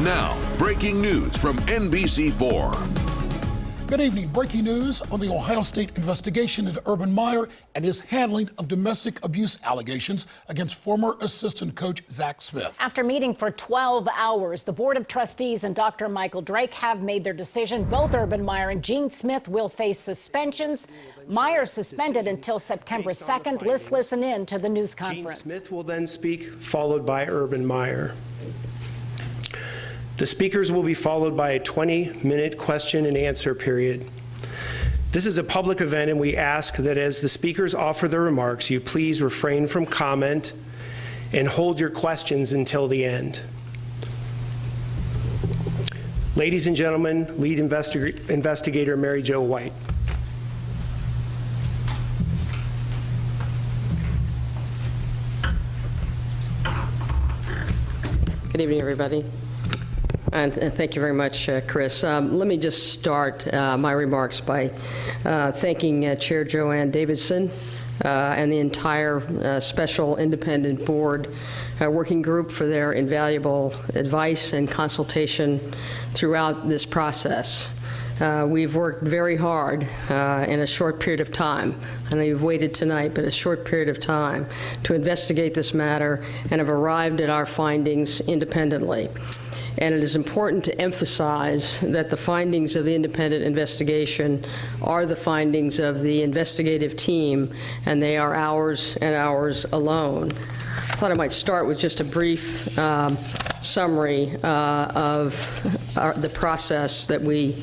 Now, breaking news from NBC4. Good evening. Breaking news on the Ohio State investigation into Urban Meyer and his handling of domestic abuse allegations against former assistant coach Zach Smith. After meeting for 12 hours, the Board of Trustees and Dr. Michael Drake have made their decision. Both Urban Meyer and Gene Smith will face suspensions. Meyer suspended until September 2nd. Let's listen in to the news conference. Gene Smith will then speak, followed by Urban Meyer. The speakers will be followed by a 20-minute question and answer period. This is a public event, and we ask that as the speakers offer their remarks, you please refrain from comment and hold your questions until the end. Ladies and gentlemen, lead investigator Mary Jo White. Good evening, everybody. And thank you very much, Chris. Let me just start my remarks by thanking Chair Joanne Davidson and the entire Special Independent Board Working Group for their invaluable advice and consultation throughout this process. We've worked very hard in a short period of time. I know you've waited tonight, but a short period of time to investigate this matter and have arrived at our findings independently. And it is important to emphasize that the findings of the independent investigation are the findings of the investigative team, and they are ours and ours alone. I thought I might start with just a brief summary of the process that we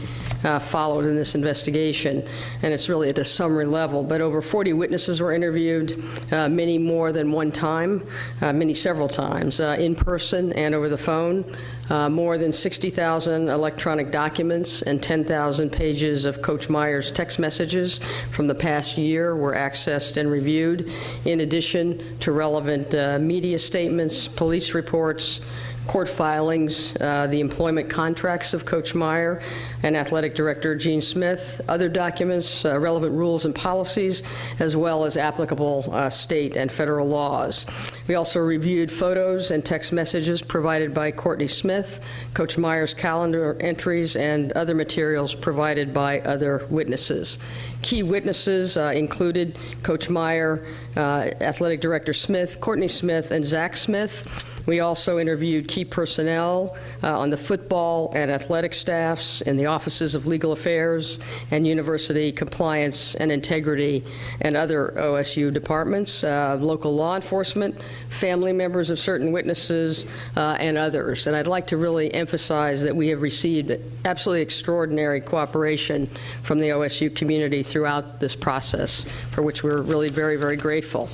followed in this investigation, and it's really at a summary level. But over 40 witnesses were interviewed, many more than one time, many several times, in person and over the phone. More than 60,000 electronic documents and 10,000 pages of Coach Meyer's text messages from the past year were accessed and reviewed, in addition to relevant media statements, police reports, court filings, the employment contracts of Coach Meyer and Athletic Director Gene Smith, other documents, relevant rules and policies, as well as applicable state and federal laws. We also reviewed photos and text messages provided by Courtney Smith, Coach Meyer's calendar entries, and other materials provided by other witnesses. Key witnesses included Coach Meyer, Athletic Director Smith, Courtney Smith, and Zach Smith. We also interviewed key personnel on the football and athletic staffs, in the offices of legal affairs and university compliance and integrity, and other OSU departments, local law enforcement, family members of certain witnesses, and others. And I'd like to really emphasize that we have received absolutely extraordinary cooperation from the OSU community throughout this process, for which we're really very, very grateful.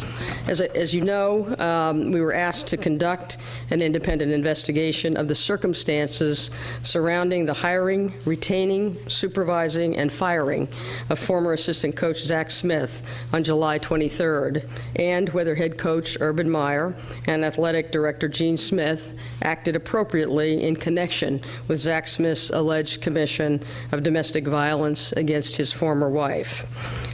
As you know, we were asked to conduct an independent investigation of the circumstances surrounding the hiring, retaining, supervising, and firing of former assistant coach Zach Smith on July 23rd, and whether head coach Urban Meyer and athletic director Gene Smith acted appropriately in connection with Zach Smith's alleged commission of domestic violence against his former wife.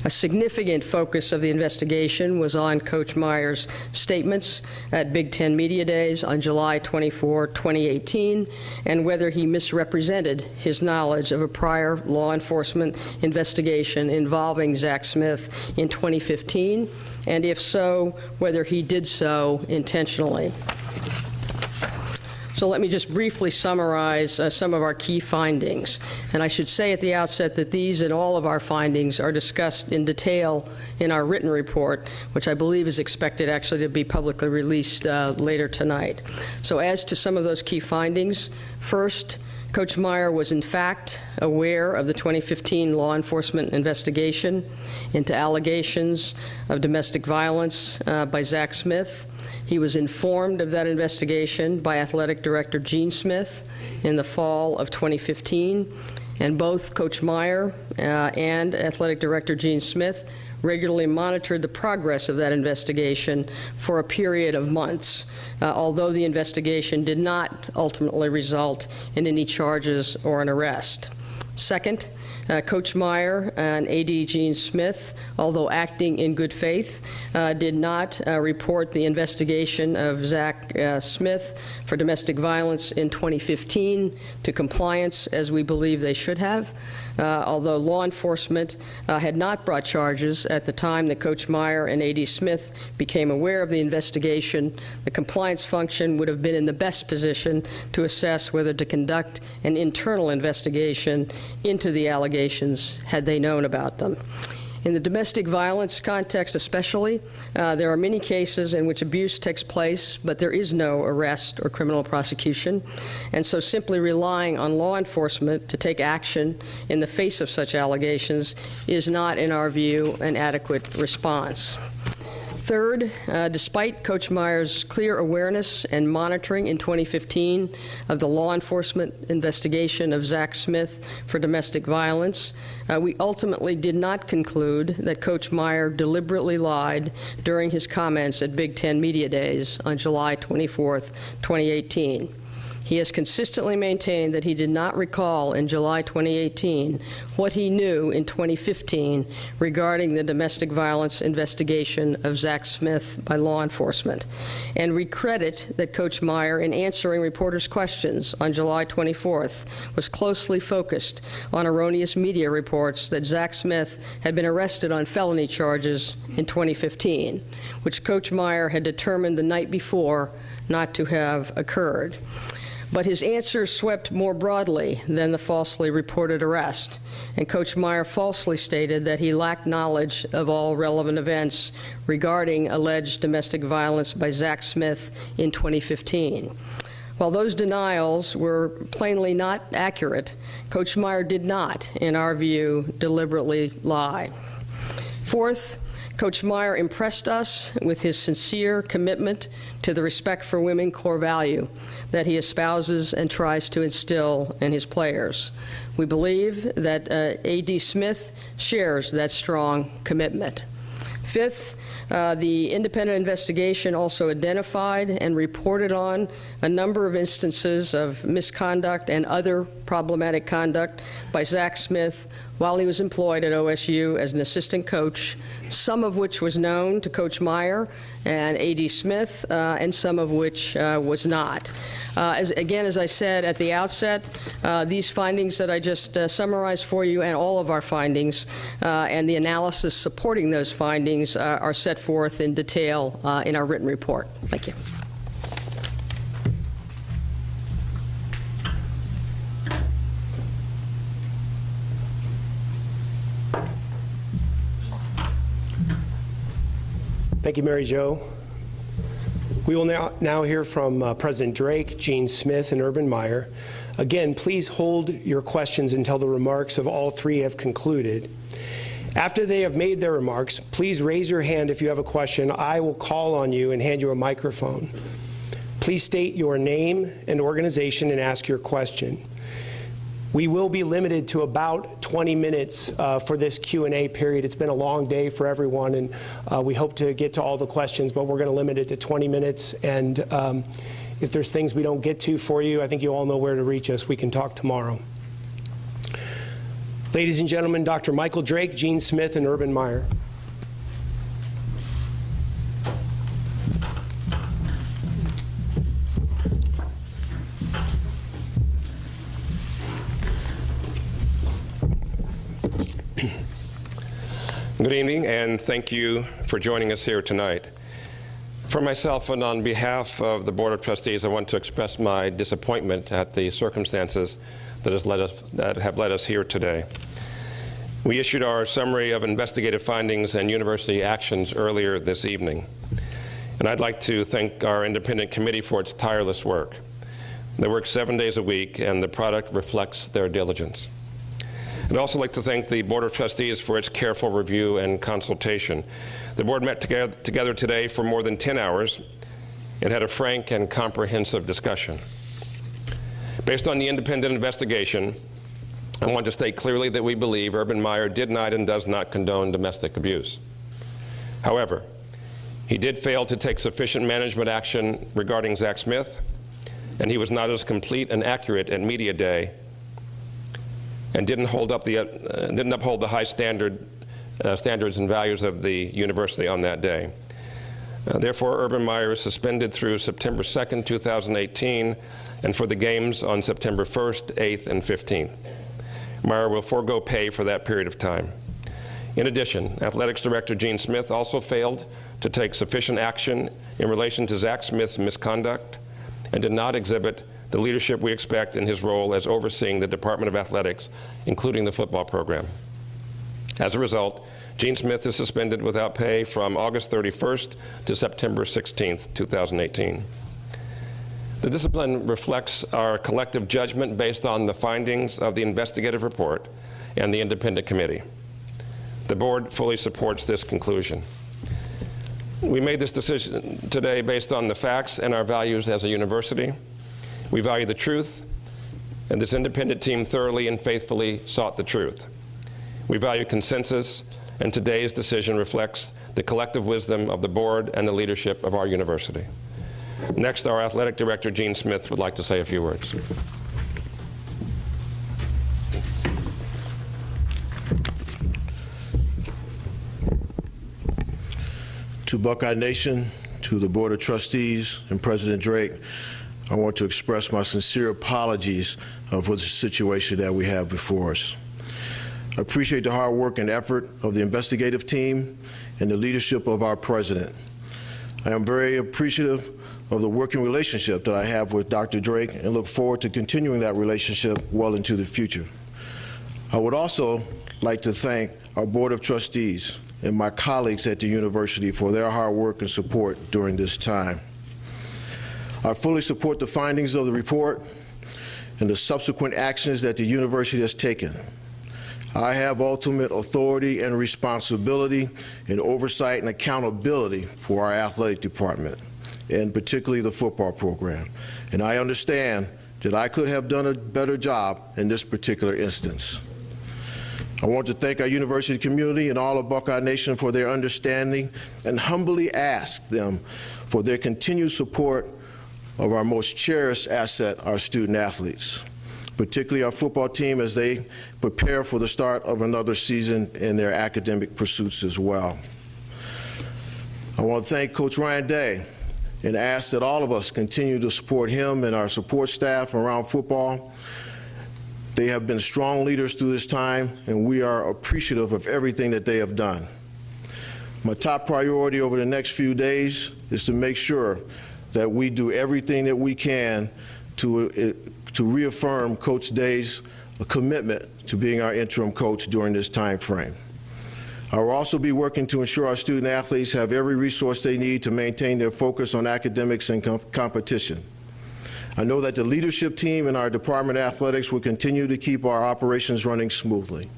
A significant focus of the investigation was on Coach Meyer's statements at Big Ten Media Days on July 24, 2018, and whether he misrepresented his knowledge of a prior law enforcement investigation involving Zach Smith in 2015, and if so, whether he did so intentionally. So let me just briefly summarize some of our key findings. And I should say at the outset that these and all of our findings are discussed in detail in our written report, which I believe is expected actually to be publicly released later tonight. So as to some of those key findings, first, Coach Meyer was in fact aware of the 2015 law enforcement investigation into allegations of domestic violence by Zach Smith. He was informed of that investigation by Athletic Director Gene Smith in the fall of 2015, and both Coach Meyer and Athletic Director Gene Smith regularly monitored the progress of that investigation for a period of months, although the investigation did not ultimately result in any charges or an arrest. Second, Coach Meyer and AD Gene Smith, although acting in good faith, did not report the investigation of Zach Smith for domestic violence in 2015 to compliance as we believe they should have. Although law enforcement had not brought charges at the time that Coach Meyer and AD Smith became aware of the investigation, the compliance function would have been in the best position to assess whether to conduct an internal investigation into the allegations had they known about them. In the domestic violence context especially, there are many cases in which abuse takes place, but there is no arrest or criminal prosecution. And so simply relying on law enforcement to take action in the face of such allegations is not, in our view, an adequate response. Third, despite Coach Meyer's clear awareness and monitoring in 2015 of the law enforcement investigation of Zach Smith for domestic violence, we ultimately did not conclude that Coach Meyer deliberately lied during his comments at Big Ten Media Days on July 24th, 2018. He has consistently maintained that he did not recall in July 2018 what he knew in 2015 regarding the domestic violence investigation of Zach Smith by law enforcement. And we credit that Coach Meyer, in answering reporters' questions on July 24th, was closely focused on erroneous media reports that Zach Smith had been arrested on felony charges in 2015, which Coach Meyer had determined the night before not to have occurred. But his answers swept more broadly than the falsely reported arrest, and Coach Meyer falsely stated that he lacked knowledge of all relevant events regarding alleged domestic violence by Zach Smith in 2015. While those denials were plainly not accurate, Coach Meyer did not, in our view, deliberately lie. Fourth, Coach Meyer impressed us with his sincere commitment to the respect for women core value that he espouses and tries to instill in his players. We believe that AD Smith shares that strong commitment. Fifth, the independent investigation also identified and reported on a number of instances of misconduct and other problematic conduct by Zach Smith while he was employed at OSU as an assistant coach, some of which was known to Coach Meyer and AD Smith, and some of which was not. As I said at the outset, these findings that I just summarized for you and all of our findings and the analysis supporting those findings are set forth in detail in our written report. Thank you. Thank you, Mary Jo. We will now hear from President Drake, Gene Smith, and Urban Meyer. Again, please hold your questions until the remarks of all three have concluded. After they have made their remarks, please raise your hand if you have a question. I will call on you and hand you a microphone. Please state your name and organization and ask your question. We will be limited to about 20 minutes for this Q&A period. It's been a long day for everyone, and we hope to get to all the questions, but we're going to limit it to 20 minutes. And if there's things we don't get to for you, I think you all know where to reach us. We can talk tomorrow. Ladies and gentlemen, Dr. Michael Drake, Gene Smith, and Urban Meyer. Good evening, and thank you for joining us here tonight. For myself and on behalf of the Board of Trustees, I want to express my disappointment at the circumstances that have led us here today. We issued our summary of investigative findings and university actions earlier this evening, and I'd like to thank our independent committee for its tireless work. They work 7 days a week, and the product reflects their diligence. I'd also like to thank the Board of Trustees for its careful review and consultation. The board met together today for more than 10 hours and had a frank and comprehensive discussion. Based on the independent investigation, I want to state clearly that we believe Urban Meyer did not and does not condone domestic abuse. However, he did fail to take sufficient management action regarding Zach Smith, and he was not as complete and accurate at Media Day and didn't uphold the high standards and values of the university on that day. Therefore, Urban Meyer is suspended through September 2nd, 2018, and for the games on September 1st, 8th, and 15th. Meyer will forego pay for that period of time. In addition, Athletics Director Gene Smith also failed to take sufficient action in relation to Zach Smith's misconduct and did not exhibit the leadership we expect in his role as overseeing the Department of Athletics, including the football program. As a result, Gene Smith is suspended without pay from August 31st to September 16th, 2018. The discipline reflects our collective judgment based on the findings of the investigative report and the independent committee. The board fully supports this conclusion. We made this decision today based on the facts and our values as a university. We value the truth, and this independent team thoroughly and faithfully sought the truth. We value consensus, and today's decision reflects the collective wisdom of the board and the leadership of our university. Next, our athletic director, Gene Smith, would like to say a few words. To Buckeye Nation, to the Board of Trustees, and President Drake, I want to express my sincere apologies for the situation that we have before us. I appreciate the hard work and effort of the investigative team and the leadership of our president. I am very appreciative of the working relationship that I have with Dr. Drake and look forward to continuing that relationship well into the future. I would also like to thank our Board of Trustees and my colleagues at the university for their hard work and support during this time. I fully support the findings of the report and the subsequent actions that the university has taken. I have ultimate authority and responsibility in oversight and accountability for our athletic department, and particularly the football program. And I understand that I could have done a better job in this particular instance. I want to thank our university community and all of Buckeye Nation for their understanding and humbly ask them for their continued support of our most cherished asset, our student athletes, particularly our football team as they prepare for the start of another season in their academic pursuits as well. I want to thank Coach Ryan Day and ask that all of us continue to support him and our support staff around football. They have been strong leaders through this time, and we are appreciative of everything that they have done. My top priority over the next few days is to make sure that we do everything that we can to reaffirm Coach Day's commitment to being our interim coach during this time frame. I will also be working to ensure our student athletes have every resource they need to maintain their focus on academics and competition. I know that the leadership team in our Department of Athletics will continue to keep our operations running smoothly.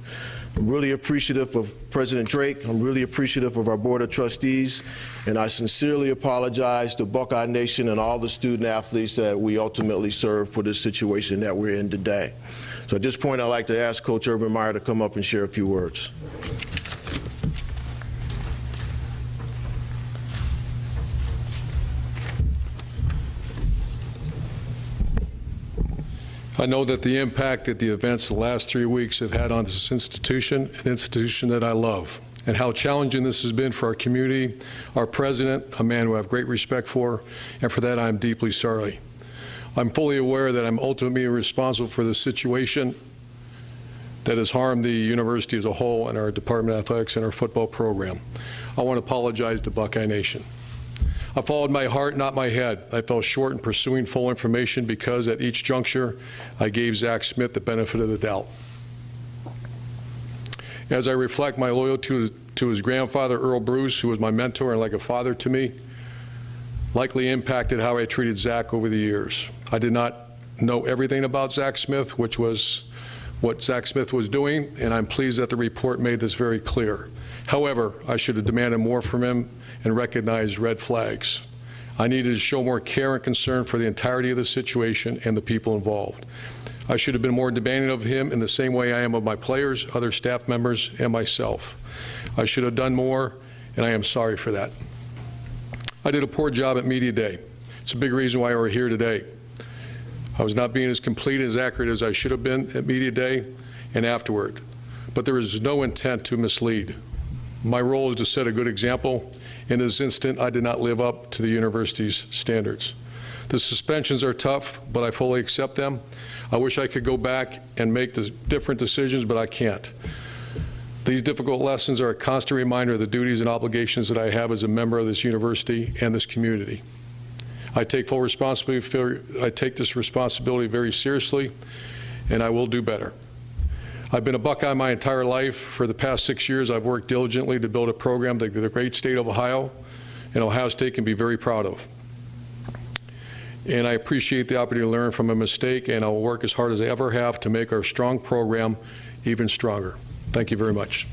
I'm really appreciative of President Drake. I'm really appreciative of our Board of Trustees, and I sincerely apologize to Buckeye Nation and all the student athletes that we ultimately serve for this situation that we're in today. So at this point, I'd like to ask Coach Urban Meyer to come up and share a few words. I know that the impact that the events of the last 3 weeks have had on this institution, an institution that I love, and how challenging this has been for our community, our president, a man who I have great respect for, and for that I am deeply sorry. I'm fully aware that I'm ultimately responsible for the situation that has harmed the university as a whole and our Department of Athletics and our football program. I want to apologize to Buckeye Nation. I followed my heart, not my head. I fell short in pursuing full information because at each juncture, I gave Zach Smith the benefit of the doubt. As I reflect, my loyalty to his grandfather, Earl Bruce, who was my mentor and like a father to me, likely impacted how I treated Zach over the years. I did not know everything about Zach Smith, which was what Zach Smith was doing, and I'm pleased that the report made this very clear. However, I should have demanded more from him and recognized red flags. I needed to show more care and concern for the entirety of the situation and the people involved. I should have been more demanding of him in the same way I am of my players, other staff members, and myself. I should have done more, and I am sorry for that. I did a poor job at Media Day. It's a big reason why we're here today. I was not being as complete and as accurate as I should have been at Media Day, and afterward, but there is no intent to mislead. My role is to set a good example. In this instant, I did not live up to the university's standards. The suspensions are tough, but I fully accept them. I wish I could go back and make the different decisions, but I can't. These difficult lessons are a constant reminder of the duties and obligations that I have as a member of this university and this community. I take full responsibility. I take this responsibility very seriously, and I will do better. I've been a Buckeye my entire life. For the past 6 years, I've worked diligently to build a program that the great state of Ohio and Ohio State can be very proud of. And I appreciate the opportunity to learn from a mistake, and I will work as hard as I ever have to make our strong program even stronger. Thank you very much.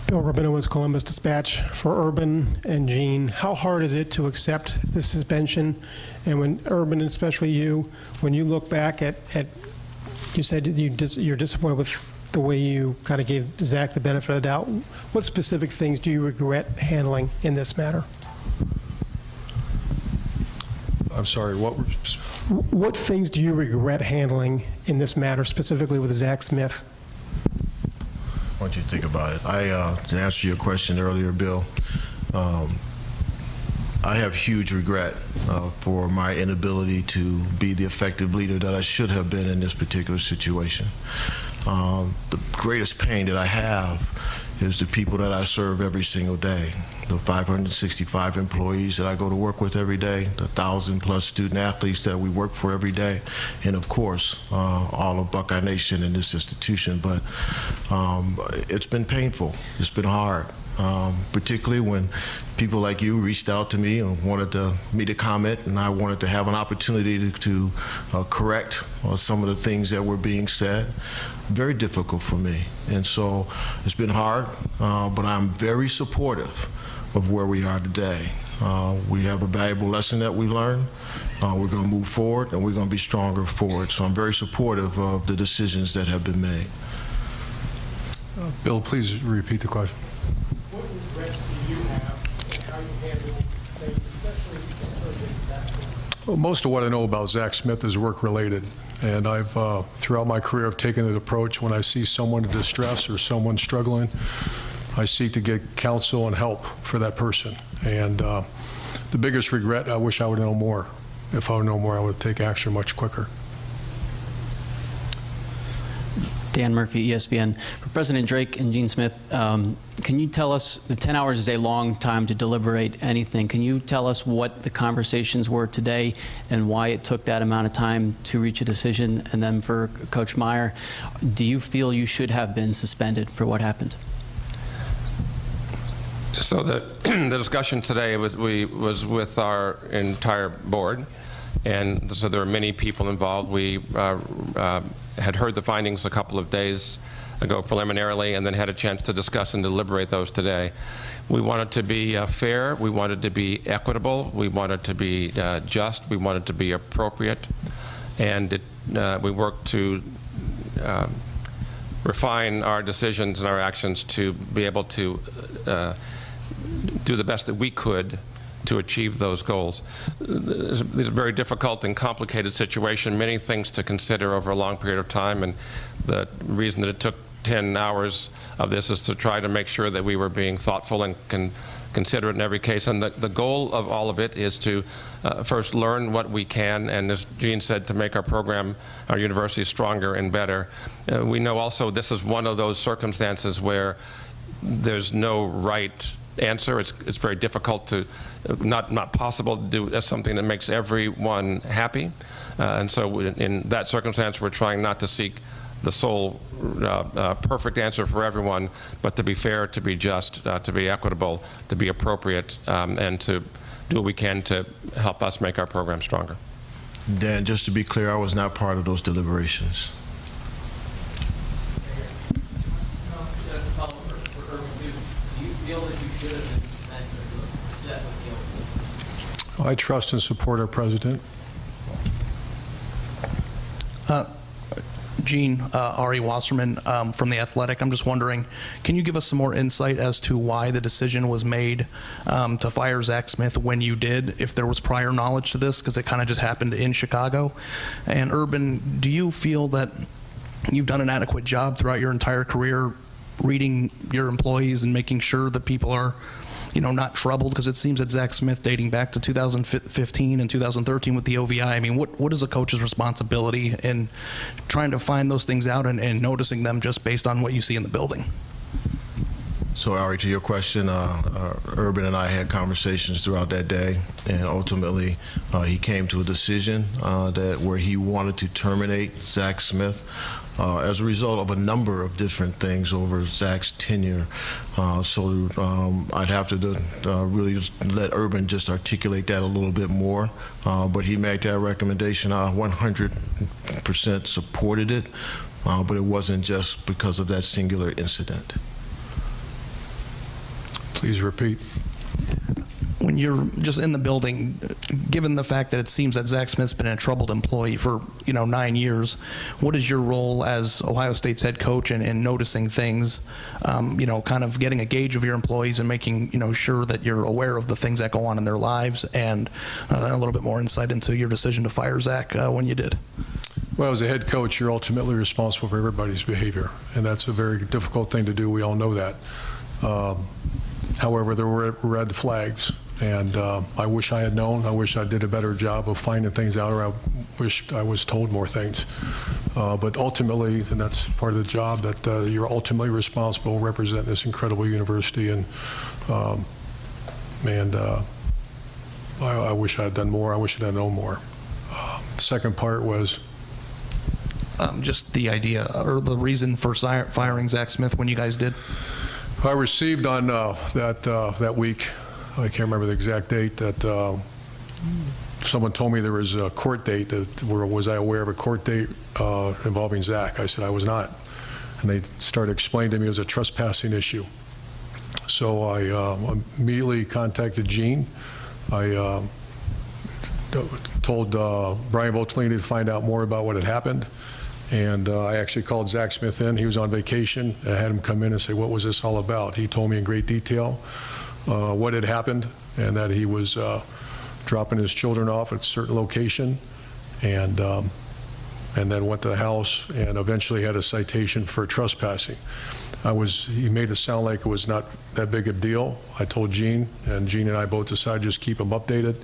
Bill Rabinowitz, Columbus Dispatch. For Urban and Jean, how hard is it to accept this suspension? And when Urban, and especially you, when you look back at you said you're disappointed with the way you kind of gave Zach the benefit of the doubt. What specific things do you regret handling in this matter? I'm sorry, What things do you regret handling in this matter, specifically with Zach Smith? Why don't you think about it? To answer your question earlier, Bill, I have huge regret for my inability to be the effective leader that I should have been in this particular situation. The greatest pain that I have is the people that I serve every single day, the 565 employees that I go to work with every day, the 1,000+ student athletes that we work for every day, and of course, all of Buckeye Nation in this institution. But it's been painful. It's been hard, particularly when people like you reached out to me and wanted me to comment, and I wanted to have an opportunity to correct some of the things that were being said. Very difficult for me. And so it's been hard, but I'm very supportive of where we are today. We have a valuable lesson that we learned. We're going to move forward, and we're going to be stronger for it. So I'm very supportive of the decisions that have been made. Bill, please repeat the question. What regrets do you have how you handle things, especially in Zach? Well, most of what I know about Zach Smith is work-related. And I've, throughout my career, I've taken an approach when I see someone in distress or someone struggling, I seek to get counsel and help for that person. And the biggest regret, I wish I would know more. If I would know more, I would take action much quicker. Dan Murphy, ESPN. For President Drake and Gene Smith, can you tell us, the 10 hours is a long time to deliberate anything. Can you tell us what the conversations were today and why it took that amount of time to reach a decision? And then for Coach Meyer, do you feel you should have been suspended for what happened? So the discussion today was with our entire board, and so there were many people involved. We had heard the findings a couple of days ago preliminarily, and then had a chance to discuss and deliberate those today. We wanted to be fair, we wanted to be equitable, we wanted to be just, we wanted to be appropriate, and we worked to refine our decisions and our actions to be able to do the best that we could to achieve those goals. This is a very difficult and complicated situation, many things to consider over a long period of time, and the reason that it took 10 hours of this is to try to make sure that we were being thoughtful and considerate in every case. And the goal of all of it is to first learn what we can, and as Gene said, to make our program, our university stronger and better. We know also this is one of those circumstances where there's no right answer. It's very difficult to, not possible to do something that makes everyone happy. And so in that circumstance, we're trying not to seek the sole perfect answer for everyone, but to be fair, to be just, to be equitable, to be appropriate, and to do what we can to help us make our program stronger. Dan, just to be clear, I was not part of those deliberations. I trust and support our president. Gene, Ari Wasserman from The Athletic. I'm just wondering, can you give us some more insight as to why the decision was made to fire Zach Smith when you did, if there was prior knowledge to this, because it kind of just happened in Chicago? And Urban, do you feel that you've done an adequate job throughout your entire career reading your employees and making sure that people are, you know, not troubled? Because it seems that Zach Smith, dating back to 2015 and 2013 with the OVI, I mean, what is a coach's responsibility in trying to find those things out and noticing them just based on what you see in the building? So, Ari, to your question, Urban and I had conversations throughout that day, and ultimately he came to a decision where he wanted to terminate Zach Smith as a result of a number of different things over Zach's tenure. So I'd have to really just let Urban just articulate that a little bit more. But he made that recommendation. I 100% supported it, but it wasn't just because of that singular incident. Please repeat. When you're just in the building, given the fact that it seems that Zach Smith's been a troubled employee for 9 years, what is your role as Ohio State's head coach in noticing things, kind of getting a gauge of your employees and making sure that you're aware of the things that go on in their lives, and a little bit more insight into your decision to fire Zach when you did? Well, as a head coach, you're ultimately responsible for everybody's behavior, and that's a very difficult thing to do. We all know that. However, there were red flags, and I wish I had known. I wish I did a better job of finding things out, or I wished I was told more things. But ultimately, and that's part of the job, that you're ultimately responsible representing this incredible university, and I wish I had done more. I wish I had known more. The second part was? Just the idea or the reason for firing Zach Smith when you guys did? I received on that week, I can't remember the exact date, that someone told me there was a court date. Was I aware of a court date involving Zach? I said I was not. And they started explaining to me it was a trespassing issue. So I immediately contacted Gene. I told Brian Voltolini to find out more about what had happened. And I actually called Zach Smith in. He was on vacation. I had him come in and say, what was this all about? He told me in great detail what had happened, and that he was dropping his children off at a certain location, and then went to the house and eventually had a citation for trespassing. He made it sound like it was not that big a deal. I told Gene, and Gene and I both decided to just keep him updated.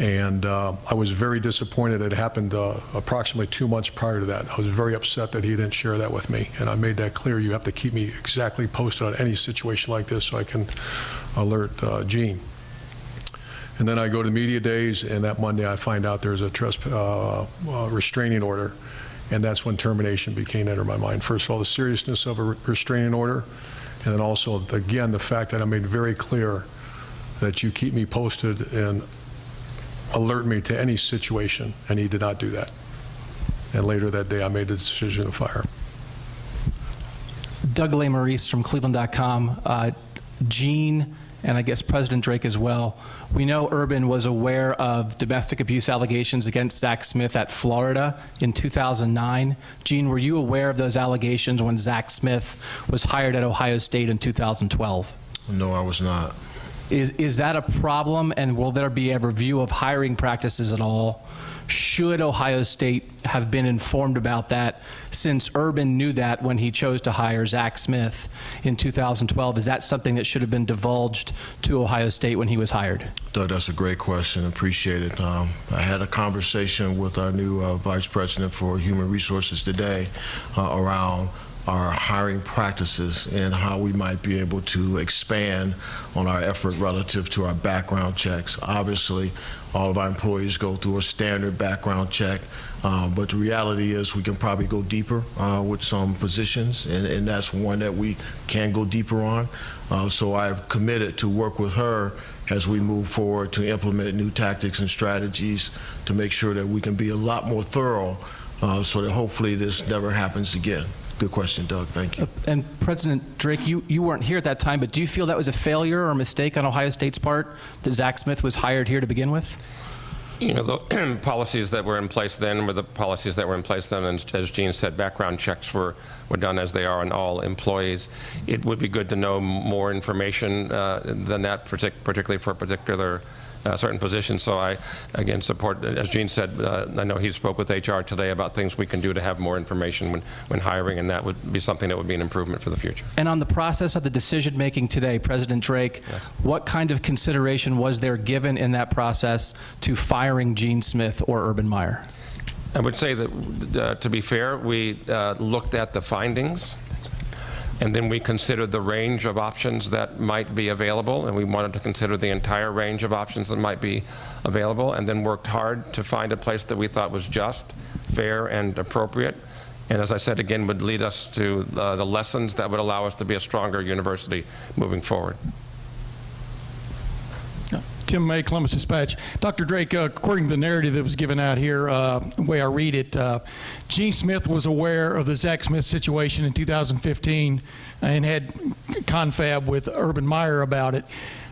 And I was very disappointed. It happened approximately 2 months prior to that. I was very upset that he didn't share that with me. And I made that clear. You have to keep me exactly posted on any situation like this so I can alert Gene. And then I go to media days, and that Monday I find out there's a restraining order. And that's when termination became entered my mind. First of all, the seriousness of a restraining order. And then also, again, the fact that I made very clear that you keep me posted and alert me to any situation, and he did not do that. And later that day, I made the decision to fire. Doug LeMaurice from Cleveland.com. Gene, and I guess President Drake as well. We know Urban was aware of domestic abuse allegations against Zach Smith at Florida in 2009. Gene, were you aware of those allegations when Zach Smith was hired at Ohio State in 2012? No, I was not. Is that a problem, and will there be a review of hiring practices at all? Should Ohio State have been informed about that, since Urban knew that when he chose to hire Zach Smith in 2012? Is that something that should have been divulged to Ohio State when he was hired? Doug, that's a great question. Appreciate it. I had a conversation with our new Vice President for Human Resources today around our hiring practices and how we might be able to expand on our effort relative to our background checks. Obviously, all of our employees go through a standard background check, but the reality is we can probably go deeper with some positions, and that's one that we can go deeper on. So I've committed to work with her as we move forward to implement new tactics and strategies to make sure that we can be a lot more thorough so that hopefully this never happens again. Good question, Doug. Thank you. And President Drake, you weren't here at that time, but do you feel that was a failure or a mistake on Ohio State's part that Zach Smith was hired here to begin with? You know, the policies that were in place then were the policies that were in place then, and as Gene said, background checks were done as they are on all employees. It would be good to know more information than that, particularly for a particular certain positions. So I, again, support, as Gene said, I know he spoke with HR today about things we can do to have more information when hiring, and that would be something that would be an improvement for the future. And on the process of the decision-making today, President Drake, yes, what kind of consideration was there given in that process to firing Gene Smith or Urban Meyer? I would say that, to be fair, we looked at the findings, and then we considered the range of options that might be available, and we wanted to consider the entire range of options that might be available, and then worked hard to find a place that we thought was just, fair, and appropriate. And as I said, again, would lead us to the lessons that would allow us to be a stronger university moving forward. Tim May, Columbus Dispatch. Dr. Drake, according to the narrative that was given out here, the way I read it, Gene Smith was aware of the Zach Smith situation in 2015 and had confab with Urban Meyer about it.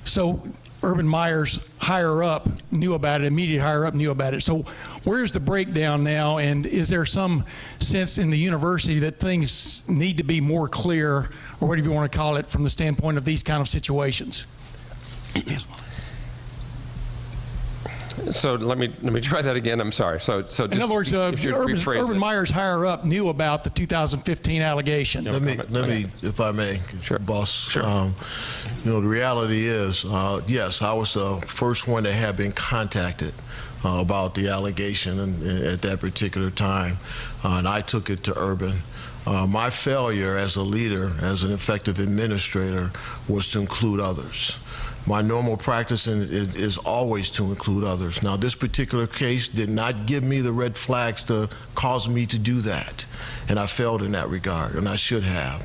So Urban Meyer's higher up knew about it, immediate higher up knew about it. So where's the breakdown now, and is there some sense in the university that things need to be more clear, or whatever you want to call it, from the standpoint of these kind of situations? So let me try that again. I'm sorry. So just, in other words, Urban Meyer's higher up knew about the 2015 allegation. Let me, if I may, sure, boss. Sure. You know, the reality is, yes, I was the first one that had been contacted about the allegation at that particular time, and I took it to Urban. My failure as a leader, as an effective administrator, was to include others. My normal practice is always to include others. Now, this particular case did not give me the red flags to cause me to do that, and I failed in that regard, and I should have.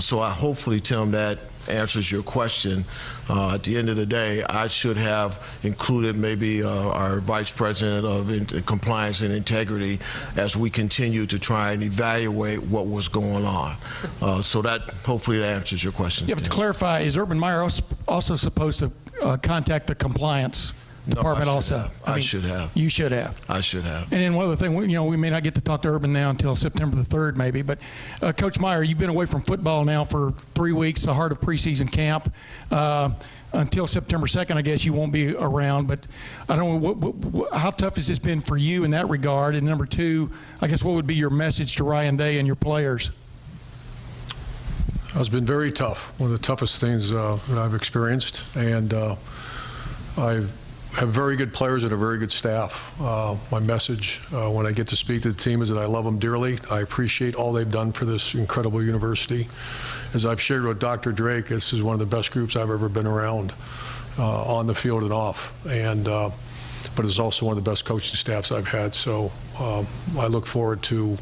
So I hopefully, Tim, that answers your question. At the end of the day, I should have included maybe our Vice President of Compliance and Integrity as we continue to try and evaluate what was going on. So that, hopefully that answers your question. Yeah, but to clarify, is Urban Meyer also supposed to contact the compliance department also? I should have. You should have. I should have. And then one other thing, you know, we may not get to talk to Urban now until September the 3rd maybe, but Coach Meyer, you've been away from football now for 3 weeks, the heart of preseason camp. Until September 2nd, I guess you won't be around, but I don't know, how tough has this been for you in that regard? And number two, I guess what would be your message to Ryan Day and your players? It's been very tough, one of the toughest things that I've experienced, and I have very good players and a very good staff. My message when I get to speak to the team is that I love them dearly. I appreciate all they've done for this incredible university. As I've shared with Dr. Drake, this is one of the best groups I've ever been around, on the field and off. And but it's also one of the best coaching staffs I've had. So I look forward to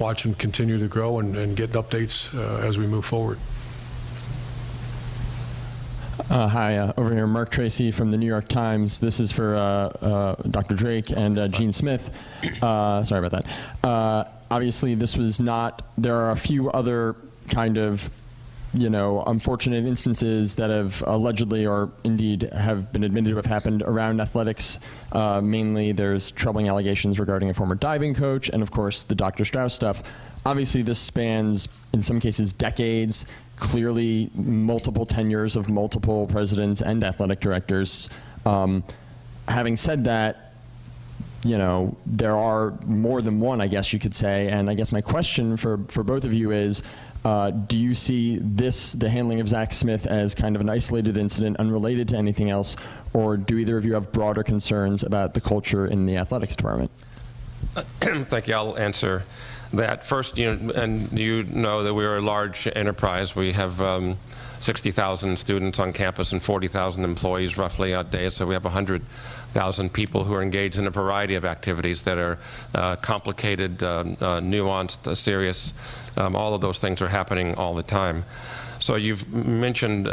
watch them continue to grow and get updates as we move forward. Hi, over here, Mark Tracy from the New York Times. This is for Dr. Drake and Gene Smith. Sorry about that. Obviously, this was not, there are a few other kind of, you know, unfortunate instances that have allegedly or indeed have been admitted to have happened around athletics. Mainly, there's troubling allegations regarding a former diving coach and, of course, the Dr. Strauss stuff. Obviously, this spans, in some cases, decades, clearly multiple tenures of multiple presidents and athletic directors. Having said that, you know, there are more than one, I guess you could say, and I guess my question for both of you is, do you see this, the handling of Zach Smith, as kind of an isolated incident unrelated to anything else, or do either of you have broader concerns about the culture in the athletics department? Thank you. I'll answer that. First, you know that we're a large enterprise. We have 60,000 students on campus and 40,000 employees roughly a day, so we have 100,000 people who are engaged in a variety of activities that are complicated, nuanced, serious. All of those things are happening all the time. So you've mentioned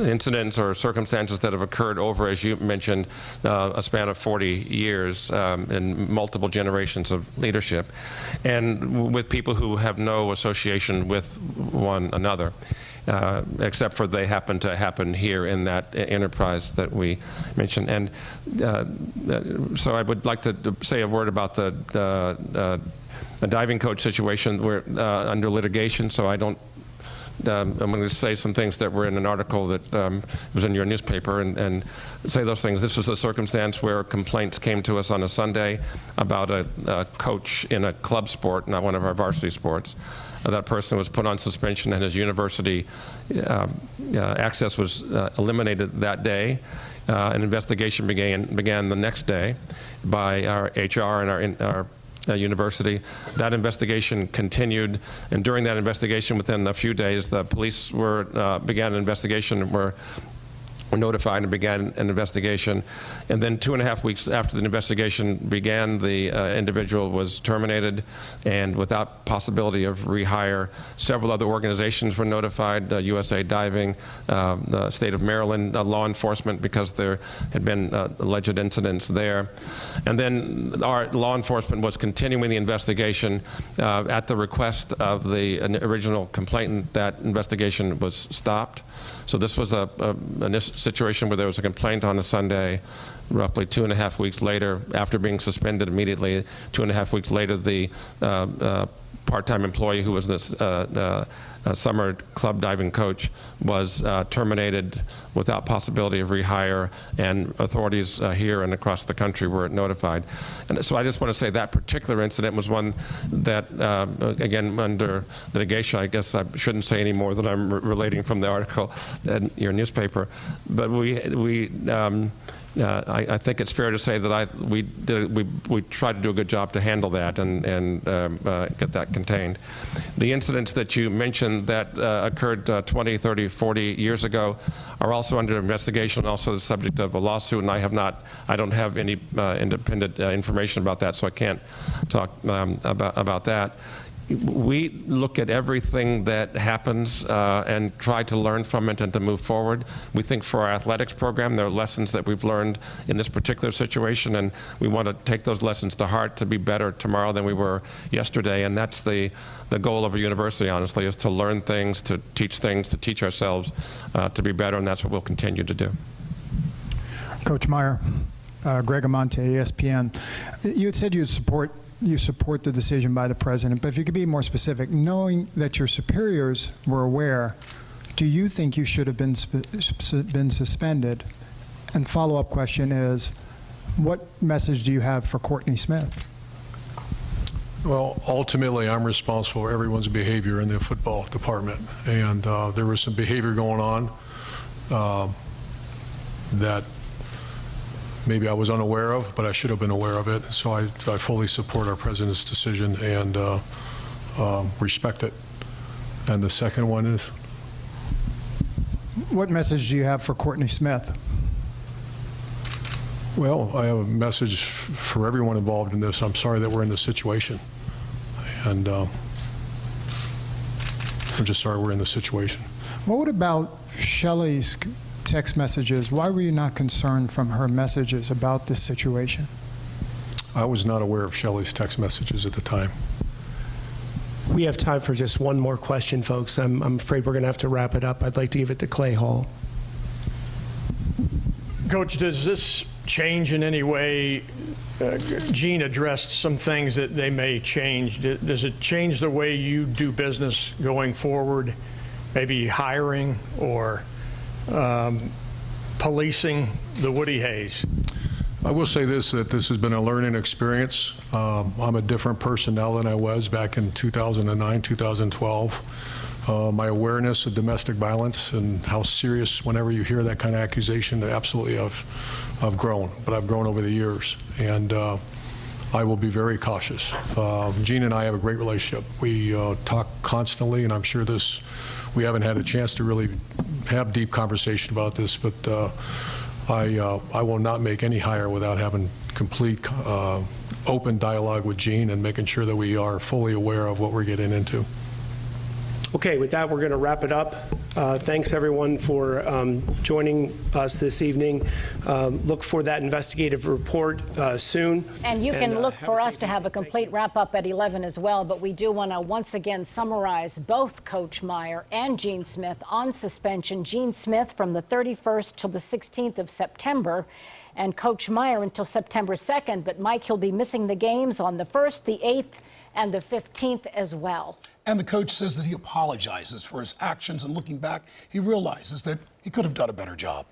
incidents or circumstances that have occurred over, as you mentioned, a span of 40 years in multiple generations of leadership, and with people who have no association with one another. except for they happen to happen here in that enterprise that we mentioned. And so I would like to say a word about the diving coach situation. We're under litigation, so I don't. I'm going to say some things that were in an article that was in your newspaper and say those things. This was a circumstance where complaints came to us on a Sunday about a coach in a club sport, not one of our varsity sports. That person was put on suspension and his university access was eliminated that day. An investigation began the next day by our HR and our university. That investigation continued, and during that investigation, within a few days, the police began an investigation and were notified and began an investigation. And then 2.5 weeks after the investigation began, the individual was terminated, and without possibility of rehire. Several other organizations were notified, USA Diving, the state of Maryland, law enforcement, because there had been alleged incidents there. And then our law enforcement was continuing the investigation. At the request of the original complainant, that investigation was stopped. So this was a situation where there was a complaint on a Sunday. Roughly 2.5 weeks later, after being suspended immediately, 2.5 weeks later, the part-time employee who was this summer club diving coach was terminated without possibility of rehire, and authorities here and across the country were notified. And so I just want to say that particular incident was one that, again, under litigation, I guess I shouldn't say any more than I'm relating from the article in your newspaper, but I think it's fair to say that we tried to do a good job to handle that and get that contained. The incidents that you mentioned that occurred 20, 30, 40 years ago are also under investigation, also the subject of a lawsuit, and I don't have any independent information about that, so I can't talk about that. We look at everything that happens and try to learn from it and to move forward. We think for our athletics program, there are lessons that we've learned in this particular situation, and we want to take those lessons to heart to be better tomorrow than we were yesterday. And that's the goal of a university, honestly, is to learn things, to teach ourselves to be better, and that's what we'll continue to do. Coach Meyer, Greg Amonte, ESPN. You had said you support the decision by the president, but if you could be more specific, knowing that your superiors were aware, do you think you should have been suspended? And follow-up question is, what message do you have for Courtney Smith? Well, ultimately, I'm responsible for everyone's behavior in the football department, and there was some behavior going on that maybe I was unaware of, but I should have been aware of it. So I fully support our president's decision and respect it. And the second one is? What message do you have for Courtney Smith? Well, I have a message for everyone involved in this. I'm sorry that we're in this situation. And I'm just sorry we're in this situation. What about Shelley's text messages? Why were you not concerned from her messages about this situation? I was not aware of Shelley's text messages at the time. We have time for just one more question, folks. I'm afraid we're going to have to wrap it up. I'd like to give it to Clay Hall. Coach, does this change in any way? Gene addressed some things that they may change. Does it change the way you do business going forward? Maybe hiring or policing the Woody Hayes? I will say this, that this has been a learning experience. I'm a different person now than I was back in 2009, 2012. My awareness of domestic violence and how serious, whenever you hear that kind of accusation, absolutely I've grown, but I've grown over the years, and I will be very cautious. Gene and I have a great relationship. We talk constantly, and I'm sure we haven't had a chance to really have deep conversation about this, but I will not make any hire without having complete open dialogue with Gene and making sure that we are fully aware of what we're getting into. Okay, with that, we're going to wrap it up. Thanks, everyone, for joining us this evening. Look for that investigative report soon. And you can look for us to have a complete wrap-up at 11 as well, but we do want to once again summarize both Coach Meyer and Gene Smith on suspension. Gene Smith from the 31st till the 16th of September, and Coach Meyer until September 2nd. But Mike, he'll be missing the games on the 1st, the 8th, and the 15th as well. And the coach says that he apologizes for his actions, and looking back, he realizes that he could have done a better job.